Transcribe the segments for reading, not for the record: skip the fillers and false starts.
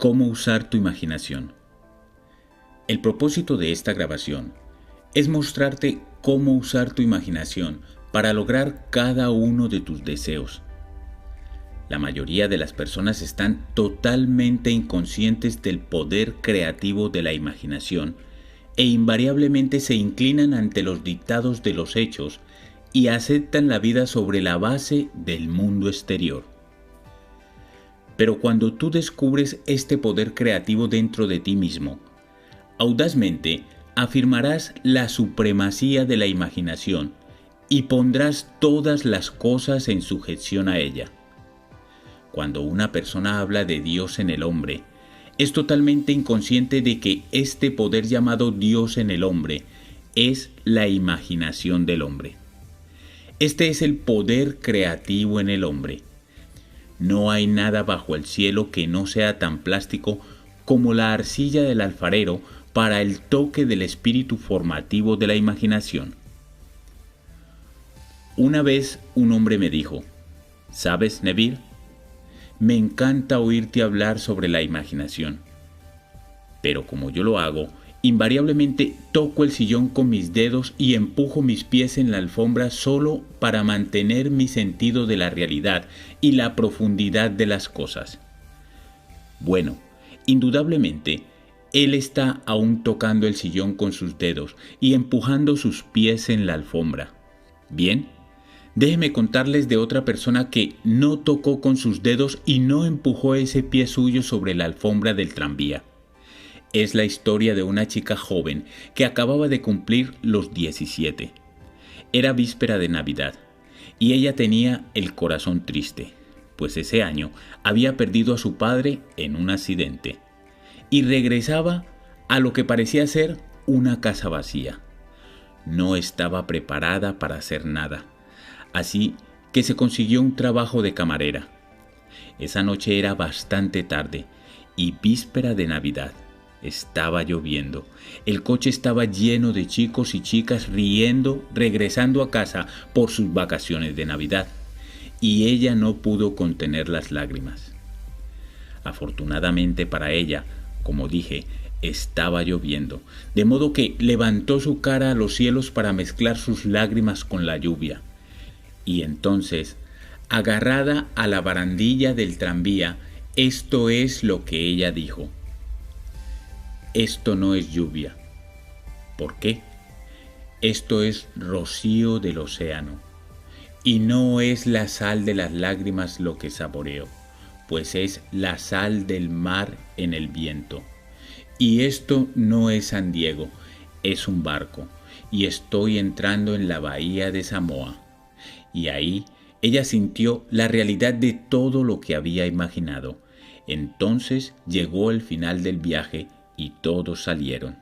cómo usar tu imaginación. El propósito de esta grabación es mostrarte cómo usar tu imaginación para lograr cada uno de tus deseos. La mayoría de las personas están totalmente inconscientes del poder creativo de la imaginación e invariablemente se inclinan ante los dictados de los hechos y aceptan la vida sobre la base del mundo exterior. Pero cuando tú descubres este poder creativo dentro de ti mismo, audazmente afirmarás la supremacía de la imaginación y pondrás todas las cosas en sujeción a ella. Cuando una persona habla de Dios en el hombre, es totalmente inconsciente de que este poder llamado Dios en el hombre es la imaginación del hombre. Este es el poder creativo en el hombre. No hay nada bajo el cielo que no sea tan plástico como la arcilla del alfarero para el toque del espíritu formativo de la imaginación. Una vez un hombre me dijo: ¿sabes, Neville? Me encanta oírte hablar sobre la imaginación. Pero como yo lo hago, invariablemente toco el sillón con mis dedos y empujo mis pies en la alfombra solo para mantener mi sentido de la realidad y la profundidad de las cosas. Bueno, indudablemente, él está aún tocando el sillón con sus dedos y empujando sus pies en la alfombra. Bien, déjeme contarles de otra persona que no tocó con sus dedos y no empujó ese pie suyo sobre la alfombra del tranvía. Es la historia de una chica joven que acababa de cumplir los 17. Era víspera de Navidad y ella tenía el corazón triste, pues ese año había perdido a su padre en un accidente y regresaba a lo que parecía ser una casa vacía. No estaba preparada para hacer nada, así que se consiguió un trabajo de camarera. Esa noche era bastante tarde y víspera de Navidad. Estaba lloviendo. El coche estaba lleno de chicos y chicas riendo, regresando a casa por sus vacaciones de Navidad, y ella no pudo contener las lágrimas. Afortunadamente para ella, como dije, estaba lloviendo, de modo que levantó su cara a los cielos para mezclar sus lágrimas con la lluvia. Y entonces, agarrada a la barandilla del tranvía, esto es lo que ella dijo: esto no es lluvia. ¿Por qué? Esto es rocío del océano. Y no es la sal de las lágrimas lo que saboreo, pues es la sal del mar en el viento. Y esto no es San Diego, es un barco, y estoy entrando en la bahía de Samoa. Y ahí ella sintió la realidad de todo lo que había imaginado. Entonces llegó el final del viaje y todos salieron.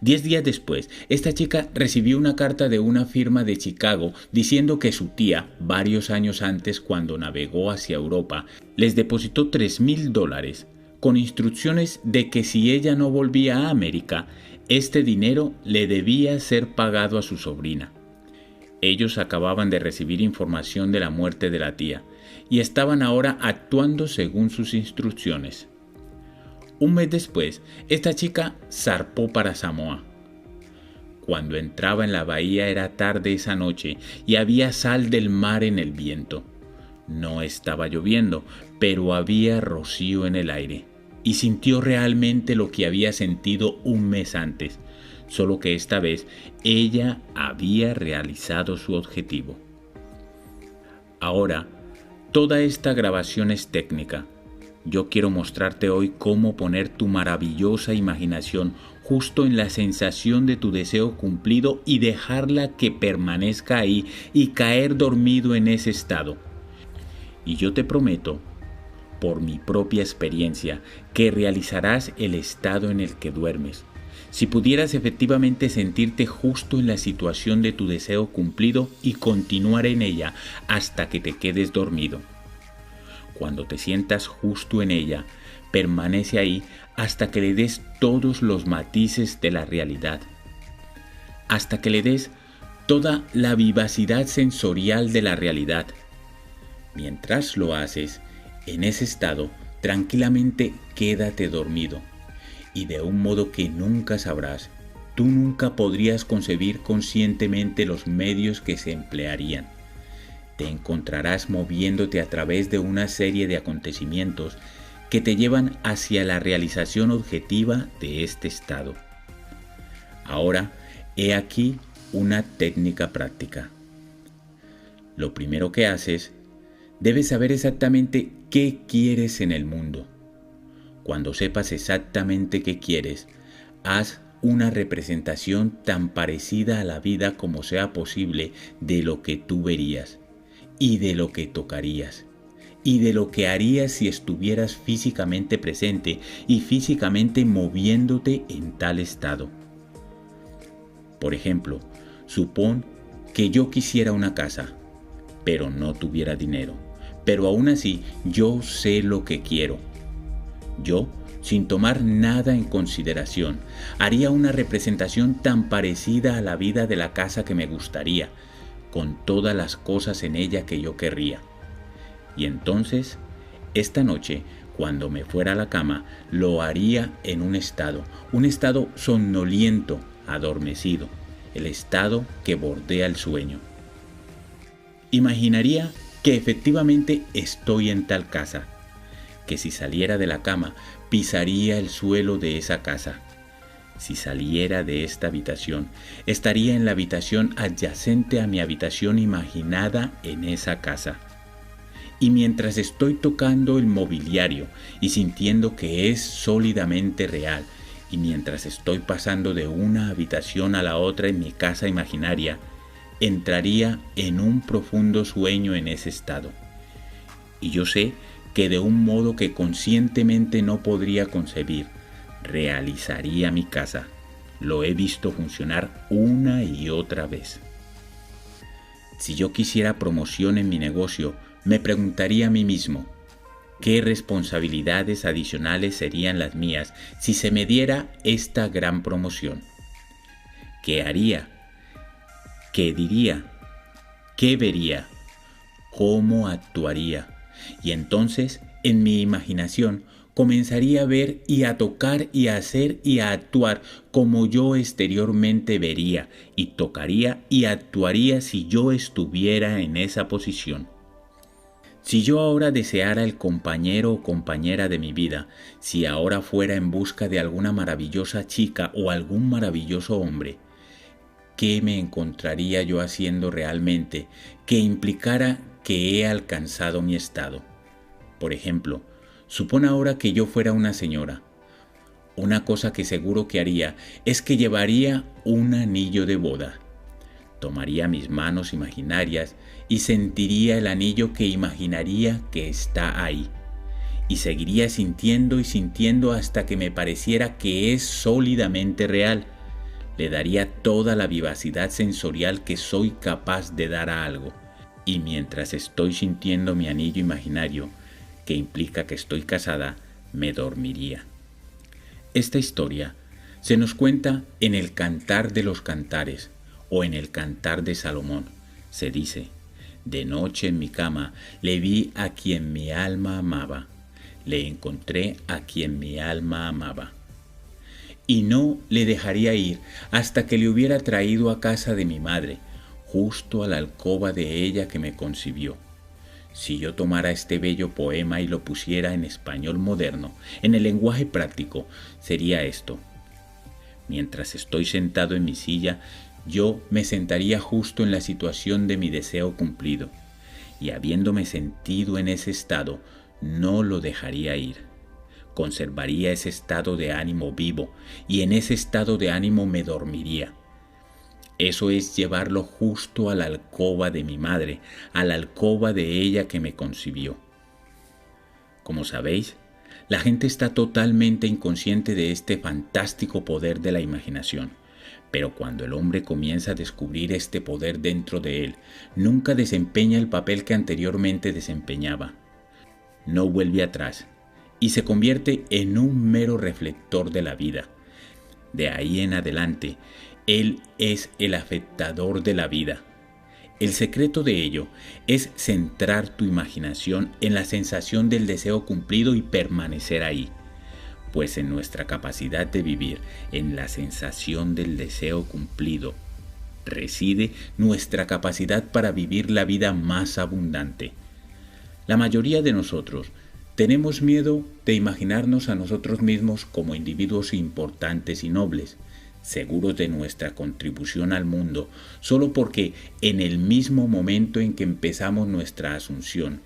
10 días después, esta chica recibió una carta de una firma de Chicago diciendo que su tía, varios años antes, cuando navegó hacia Europa, les depositó $3,000 con instrucciones de que si ella no volvía a América, este dinero le debía ser pagado a su sobrina. Ellos acababan de recibir información de la muerte de la tía y estaban ahora actuando según sus instrucciones. Un mes después, esta chica zarpó para Samoa. Cuando entraba en la bahía era tarde esa noche y había sal del mar en el viento. No estaba lloviendo, pero había rocío en el aire, y sintió realmente lo que había sentido un mes antes, solo que esta vez ella había realizado su objetivo. Ahora, toda esta grabación es técnica. Yo quiero mostrarte hoy cómo poner tu maravillosa imaginación justo en la sensación de tu deseo cumplido y dejarla que permanezca ahí y caer dormido en ese estado. Y yo te prometo, por mi propia experiencia, que realizarás el estado en el que duermes. Si pudieras efectivamente sentirte justo en la situación de tu deseo cumplido y continuar en ella hasta que te quedes dormido. Cuando te sientas justo en ella, permanece ahí hasta que le des todos los matices de la realidad, hasta que le des toda la vivacidad sensorial de la realidad. Mientras lo haces, en ese estado, tranquilamente quédate dormido, y de un modo que nunca sabrás. Tú nunca podrías concebir conscientemente los medios que se emplearían. Te encontrarás moviéndote a través de una serie de acontecimientos que te llevan hacia la realización objetiva de este estado. Ahora, he aquí una técnica práctica. Lo primero que haces, debes saber exactamente qué quieres en el mundo. Cuando sepas exactamente qué quieres, haz una representación tan parecida a la vida como sea posible de lo que tú verías, y de lo que tocarías, y de lo que harías si estuvieras físicamente presente y físicamente moviéndote en tal estado. Por ejemplo, supón que yo quisiera una casa, pero no tuviera dinero, pero aún así yo sé lo que quiero. Yo, sin tomar nada en consideración, haría una representación tan parecida a la vida de la casa que me gustaría, con todas las cosas en ella que yo querría. Y entonces, esta noche, cuando me fuera a la cama, lo haría en un estado somnoliento, adormecido, el estado que bordea el sueño. Imaginaría que efectivamente estoy en tal casa, que si saliera de la cama, pisaría el suelo de esa casa. Si saliera de esta habitación, estaría en la habitación adyacente a mi habitación imaginada en esa casa. Y mientras estoy tocando el mobiliario y sintiendo que es sólidamente real, y mientras estoy pasando de una habitación a la otra en mi casa imaginaria, entraría en un profundo sueño en ese estado. Y yo sé que de un modo que conscientemente no podría concebir, realizaría mi casa. Lo he visto funcionar una y otra vez. Si yo quisiera promoción en mi negocio, me preguntaría a mí mismo, ¿qué responsabilidades adicionales serían las mías si se me diera esta gran promoción? ¿Qué haría? ¿Qué diría? ¿Qué vería? ¿Cómo actuaría? Y entonces, en mi imaginación, comenzaría a ver y a tocar y a hacer y a actuar como yo exteriormente vería y tocaría y actuaría si yo estuviera en esa posición. Si yo ahora deseara el compañero o compañera de mi vida, si ahora fuera en busca de alguna maravillosa chica o algún maravilloso hombre, ¿qué me encontraría yo haciendo realmente que implicara que he alcanzado mi estado? Por ejemplo, supón ahora que yo fuera una señora. Una cosa que seguro que haría es que llevaría un anillo de boda. Tomaría mis manos imaginarias y sentiría el anillo que imaginaría que está ahí. Y seguiría sintiendo y sintiendo hasta que me pareciera que es sólidamente real. Le daría toda la vivacidad sensorial que soy capaz de dar a algo. Y mientras estoy sintiendo mi anillo imaginario, que implica que estoy casada, me dormiría. Esta historia se nos cuenta en el Cantar de los Cantares o en el Cantar de Salomón. Se dice, de noche en mi cama le vi a quien mi alma amaba, le encontré a quien mi alma amaba. Y no le dejaría ir hasta que le hubiera traído a casa de mi madre, justo a la alcoba de ella que me concibió. Si yo tomara este bello poema y lo pusiera en español moderno, en el lenguaje práctico, sería esto. Mientras estoy sentado en mi silla, yo me sentaría justo en la situación de mi deseo cumplido, y habiéndome sentido en ese estado, no lo dejaría ir. Conservaría ese estado de ánimo vivo, y en ese estado de ánimo me dormiría. Eso es llevarlo justo a la alcoba de mi madre, a la alcoba de ella que me concibió. Como sabéis, la gente está totalmente inconsciente de este fantástico poder de la imaginación, pero cuando el hombre comienza a descubrir este poder dentro de él, nunca desempeña el papel que anteriormente desempeñaba. No vuelve atrás y se convierte en un mero reflector de la vida. De ahí en adelante, él es el afectador de la vida. El secreto de ello es centrar tu imaginación en la sensación del deseo cumplido y permanecer ahí, pues en nuestra capacidad de vivir en la sensación del deseo cumplido reside nuestra capacidad para vivir la vida más abundante. La mayoría de nosotros tenemos miedo de imaginarnos a nosotros mismos como individuos importantes y nobles, seguros de nuestra contribución al mundo, solo porque en el mismo momento en que empezamos nuestra asunción,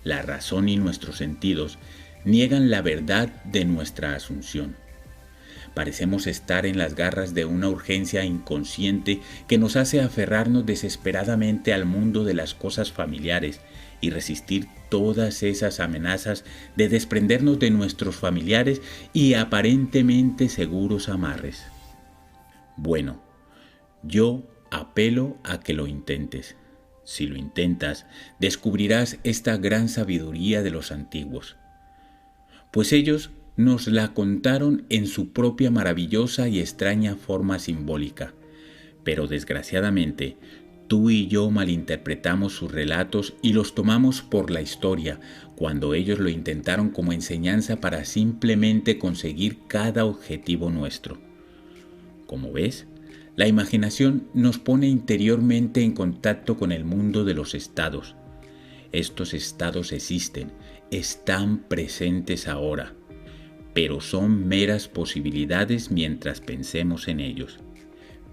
la razón y nuestros sentidos niegan la verdad de nuestra asunción. Parecemos estar en las garras de una urgencia inconsciente que nos hace aferrarnos desesperadamente al mundo de las cosas familiares y resistir todas esas amenazas de desprendernos de nuestros familiares y aparentemente seguros amarres. Bueno, yo apelo a que lo intentes. Si lo intentas, descubrirás esta gran sabiduría de los antiguos, pues ellos nos la contaron en su propia maravillosa y extraña forma simbólica, pero desgraciadamente tú y yo malinterpretamos sus relatos y los tomamos por la historia, cuando ellos lo intentaron como enseñanza para simplemente conseguir cada objetivo nuestro. Como ves, la imaginación nos pone interiormente en contacto con el mundo de los estados. Estos estados existen, están presentes ahora, pero son meras posibilidades mientras pensemos en ellos.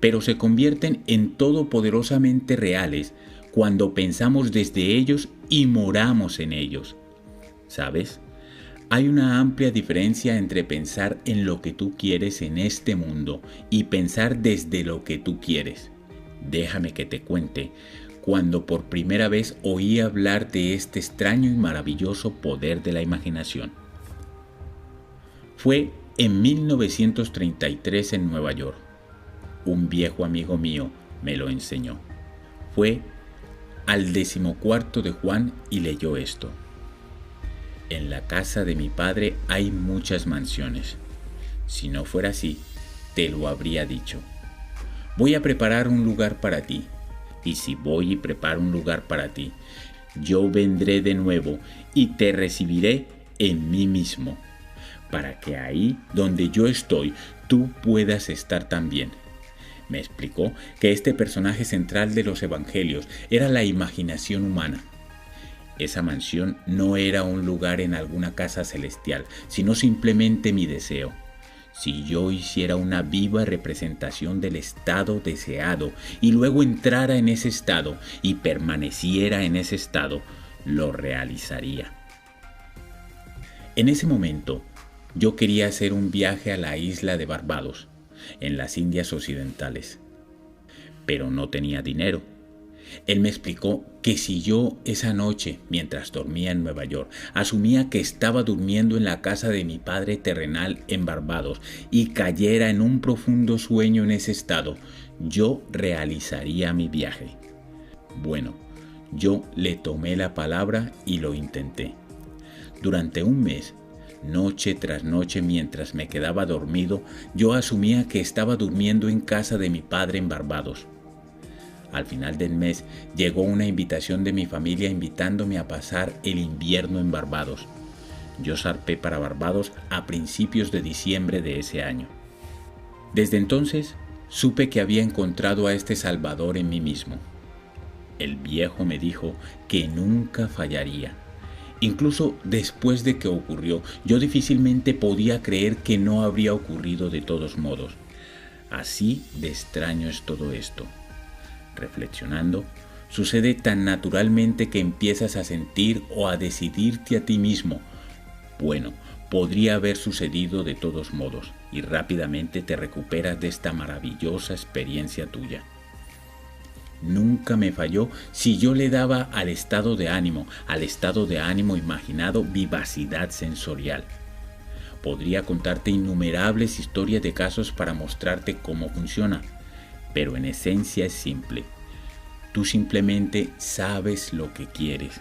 Pero se convierten en todopoderosamente reales cuando pensamos desde ellos y moramos en ellos. ¿Sabes? Hay una amplia diferencia entre pensar en lo que tú quieres en este mundo y pensar desde lo que tú quieres. Déjame que te cuente cuando por primera vez oí hablar de este extraño y maravilloso poder de la imaginación. Fue en 1933 en Nueva York. Un viejo amigo mío me lo enseñó. Fue al 14º de Juan y leyó esto. En la casa de mi padre hay muchas mansiones. Si no fuera así, te lo habría dicho. Voy a preparar un lugar para ti. Y si voy y preparo un lugar para ti, yo vendré de nuevo y te recibiré en mí mismo, para que ahí donde yo estoy, tú puedas estar también. Me explicó que este personaje central de los evangelios era la imaginación humana. Esa mansión no era un lugar en alguna casa celestial, sino simplemente mi deseo. Si yo hiciera una viva representación del estado deseado y luego entrara en ese estado y permaneciera en ese estado, lo realizaría. En ese momento, yo quería hacer un viaje a la isla de Barbados, en las Indias Occidentales, pero no tenía dinero. Él me explicó que si yo esa noche, mientras dormía en Nueva York, asumía que estaba durmiendo en la casa de mi padre terrenal en Barbados y cayera en un profundo sueño en ese estado, yo realizaría mi viaje. Bueno, yo le tomé la palabra y lo intenté. Durante un mes, noche tras noche, mientras me quedaba dormido, yo asumía que estaba durmiendo en casa de mi padre en Barbados. Al final del mes llegó una invitación de mi familia invitándome a pasar el invierno en Barbados. Yo zarpé para Barbados a principios de diciembre de ese año. Desde entonces supe que había encontrado a este Salvador en mí mismo. El viejo me dijo que nunca fallaría. Incluso después de que ocurrió, yo difícilmente podía creer que no habría ocurrido de todos modos. Así de extraño es todo esto. Reflexionando, sucede tan naturalmente que empiezas a sentir o a decidirte a ti mismo. Bueno, podría haber sucedido de todos modos, y rápidamente te recuperas de esta maravillosa experiencia tuya. Nunca me falló si yo le daba al estado de ánimo imaginado, vivacidad sensorial. Podría contarte innumerables historias de casos para mostrarte cómo funciona, pero en esencia es simple. Tú simplemente sabes lo que quieres.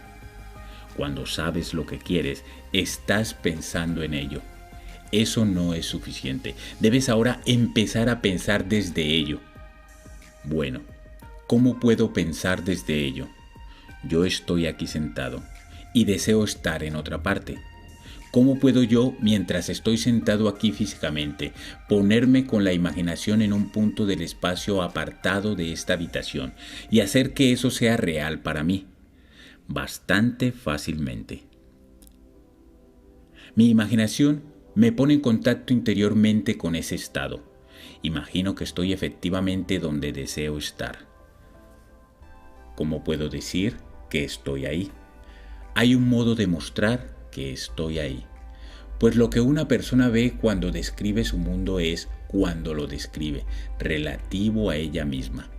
Cuando sabes lo que quieres, estás pensando en ello. Eso no es suficiente. Debes ahora empezar a pensar desde ello. Bueno, ¿Cómo puedo pensar desde ello? Yo estoy aquí sentado y deseo estar en otra parte. ¿Cómo puedo yo, mientras estoy sentado aquí físicamente, ponerme con la imaginación en un punto del espacio apartado de esta habitación y hacer que eso sea real para mí? Bastante fácilmente. Mi imaginación me pone en contacto interiormente con ese estado. Imagino que estoy efectivamente donde deseo estar. ¿Cómo puedo decir que estoy ahí? Hay un modo de mostrar que estoy ahí. Pues lo que una persona ve cuando describe su mundo es cuando lo describe, relativo a ella misma.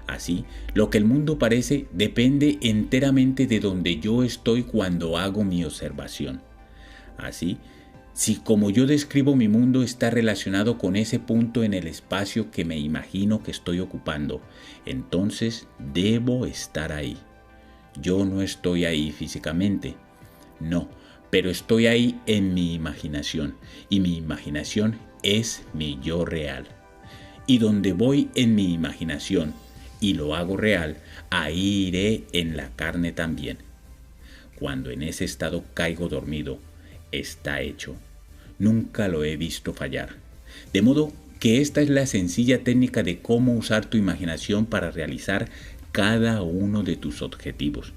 Así, lo que el mundo parece depende enteramente de donde yo estoy cuando hago mi observación. Así, si como yo describo mi mundo está relacionado con ese punto en el espacio que me imagino que estoy ocupando, entonces debo estar ahí. Yo no estoy ahí físicamente, no, pero estoy ahí en mi imaginación, y mi imaginación es mi yo real. Y donde voy en mi imaginación y lo hago real, ahí iré en la carne también. Cuando en ese estado caigo dormido, está hecho. Nunca lo he visto fallar. De modo que esta es la sencilla técnica de cómo usar tu imaginación para realizar cada uno de tus objetivos.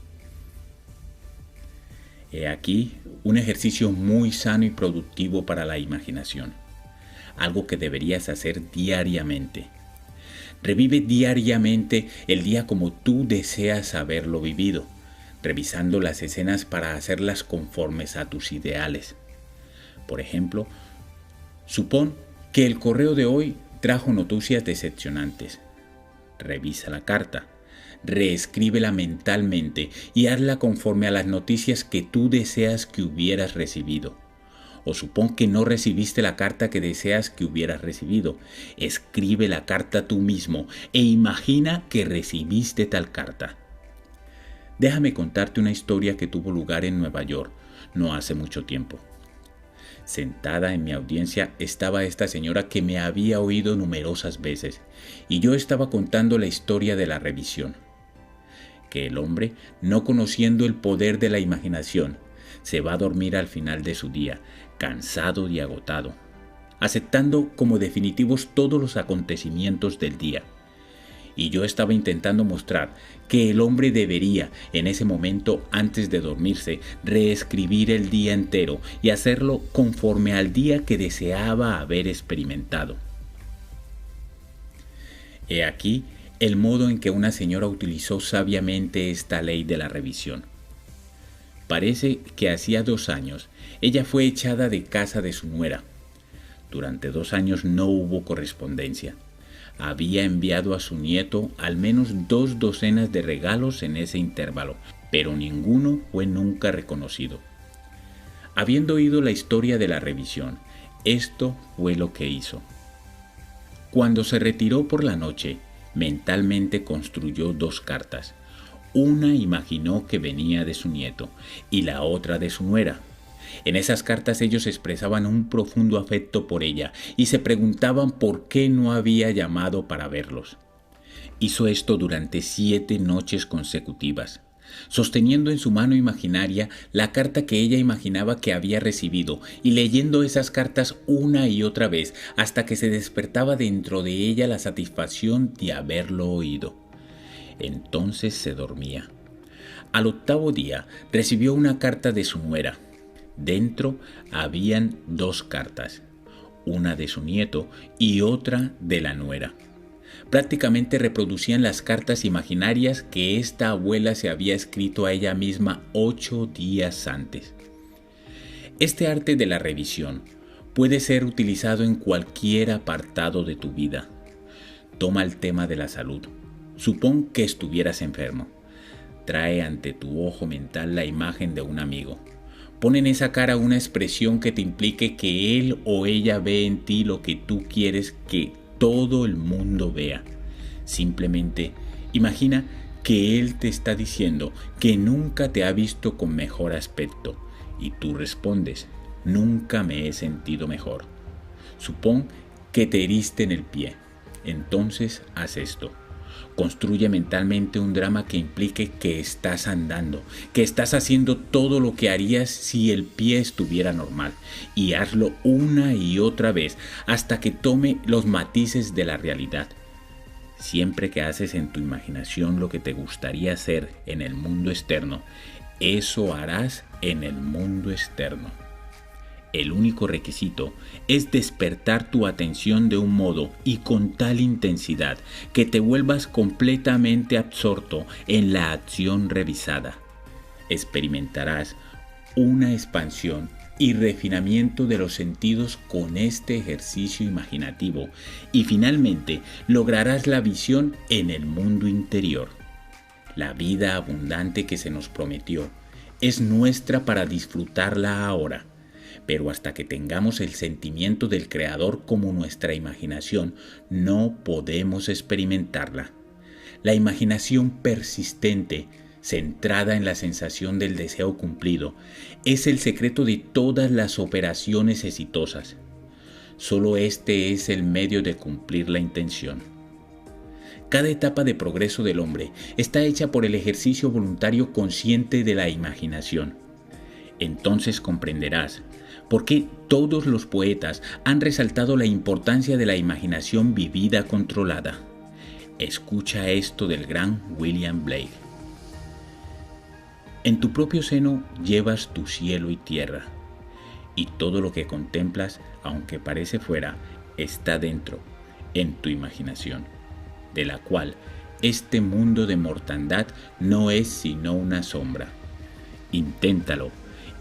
He aquí un ejercicio muy sano y productivo para la imaginación. Algo que deberías hacer diariamente. Revive diariamente el día como tú deseas haberlo vivido, revisando las escenas para hacerlas conformes a tus ideales. Por ejemplo, supón que el correo de hoy trajo noticias decepcionantes. Revisa la carta, reescríbela mentalmente y hazla conforme a las noticias que tú deseas que hubieras recibido. O supón que no recibiste la carta que deseas que hubieras recibido. Escribe la carta tú mismo e imagina que recibiste tal carta. Déjame contarte una historia que tuvo lugar en Nueva York no hace mucho tiempo. Sentada en mi audiencia estaba esta señora que me había oído numerosas veces, y yo estaba contando la historia de la revisión. Que el hombre, no conociendo el poder de la imaginación, se va a dormir al final de su día, cansado y agotado, aceptando como definitivos todos los acontecimientos del día. Y yo estaba intentando mostrar que el hombre debería, en ese momento antes de dormirse, reescribir el día entero y hacerlo conforme al día que deseaba haber experimentado. He aquí el modo en que una señora utilizó sabiamente esta ley de la revisión. Parece que hacía 2 años ella fue echada de casa de su nuera. Durante 2 años no hubo correspondencia. Había enviado a su nieto al menos 2 docenas de regalos en ese intervalo, pero ninguno fue nunca reconocido. Habiendo oído la historia de la revisión, esto fue lo que hizo. Cuando se retiró por la noche, mentalmente construyó 2 cartas. Una imaginó que venía de su nieto y la otra de su nuera. En esas cartas ellos expresaban un profundo afecto por ella y se preguntaban por qué no había llamado para verlos. Hizo esto durante 7 noches consecutivas, sosteniendo en su mano imaginaria la carta que ella imaginaba que había recibido y leyendo esas cartas una y otra vez hasta que se despertaba dentro de ella la satisfacción de haberlo oído. Entonces se dormía. Al 8º día recibió una carta de su nuera. Dentro habían 2 cartas, una de su nieto y otra de la nuera. Prácticamente reproducían las cartas imaginarias que esta abuela se había escrito a ella misma 8 días antes. Este arte de la revisión puede ser utilizado en cualquier apartado de tu vida. Toma el tema de la salud. Supón que estuvieras enfermo. Trae ante tu ojo mental la imagen de un amigo. Pon en esa cara una expresión que te implique que él o ella ve en ti lo que tú quieres que todo el mundo vea. Simplemente imagina que él te está diciendo que nunca te ha visto con mejor aspecto y tú respondes, nunca me he sentido mejor. Supón que te heriste en el pie. Entonces haz esto. Construye mentalmente un drama que implique que estás andando, que estás haciendo todo lo que harías si el pie estuviera normal, y hazlo una y otra vez hasta que tome los matices de la realidad. Siempre que haces en tu imaginación lo que te gustaría hacer en el mundo externo, eso harás en el mundo externo. El único requisito es despertar tu atención de un modo y con tal intensidad que te vuelvas completamente absorto en la acción revisada. Experimentarás una expansión y refinamiento de los sentidos con este ejercicio imaginativo y finalmente lograrás la visión en el mundo interior. La vida abundante que se nos prometió es nuestra para disfrutarla ahora. Pero hasta que tengamos el sentimiento del Creador como nuestra imaginación, no podemos experimentarla. La imaginación persistente, centrada en la sensación del deseo cumplido, es el secreto de todas las operaciones exitosas. Solo este es el medio de cumplir la intención. Cada etapa de progreso del hombre está hecha por el ejercicio voluntario consciente de la imaginación. Entonces comprenderás por qué todos los poetas han resaltado la importancia de la imaginación vivida controlada. Escucha esto del gran William Blake. En tu propio seno llevas tu cielo y tierra, y todo lo que contemplas, aunque parece fuera, está dentro, en tu imaginación, de la cual este mundo de mortandad no es sino una sombra. Inténtalo,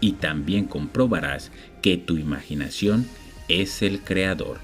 y también comprobarás que tu imaginación es el creador.